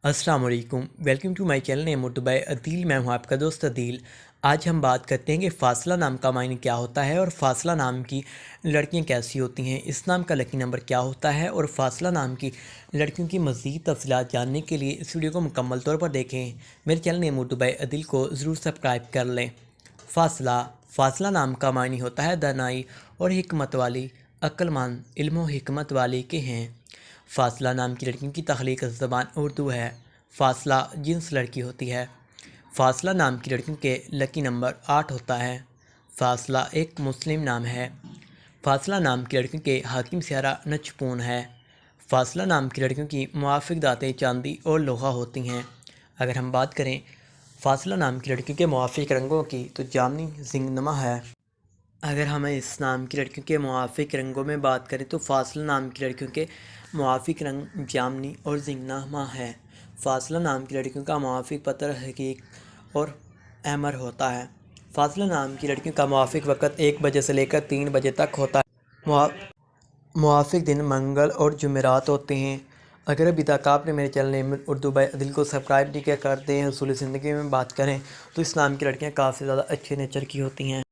अस्सलाम वालेकुम, welcome to my channel name Urdu by Adeel. मैं हूं आपका दोस्त अदील। आज हम बात करते हैं कि फ़ासला नाम का मायने क्या होता है और फ़ासला नाम की लड़कियां कैसी होती हैं, इस नाम का लकी नंबर क्या होता है और फ़ासला नाम की लड़कियों की मज़ीद तफ़सीलात जानने के लिए इस वीडियो को मुकम्मल तौर पर देखें। मेरे channel name Urdu by Adeel को ज़रूर सब्सक्राइब कर लें। फ़ासला नाम का मायने होता है दानाई और हिकमत वाली, अक्लमंद, इल्म और हिकमत वाली के हैं। फ़ासला नाम की लड़कियों की तख्लीक ज़बान उर्दू है। फ़ासला जिन्स लड़की होती है। फ़ासला नाम की लड़कियों के लकी नंबर 8 होता है। फ़ासला एक मुस्लिम नाम है। फ़ासला नाम की लड़कियों के हाकिम सियारा नचपून है। फ़ासला नाम की लड़कियों की मुआफ़िक दातें चांदी और लोहा होती हैं। अगर हम बात करें फ़ासला नाम की लड़कियों के मुआफ़िक रंगों की तो जामनी जिंगनमा है। अगर हम इस नाम की लड़कियों के मुआफ़िक रंगों में बात करें तो फ़ासला नाम की लड़कियों के मुआफ़िक रंग जामनी और जिंगनमा है। फ़ासला नाम की लड़कियों का मुआफ़िक पतर हकीक और अहमर होता है। फ़ासला नाम की लड़कियों का मुआफ़िक वक़्त 1 बजे से लेकर 3 बजे तक होता है। मुआ मुआफ़िक दिन मंगल और जुमेरात होते हैं। अगर अभी तक आपने मेरे channel name Urdu by Adeel को सब्सक्राइब नहीं किया करते हैं, असूल ज़िंदगी में बात करें तो इस नाम की लड़कियाँ काफ़ी ज़्यादा अच्छे नेचर की होती हैं।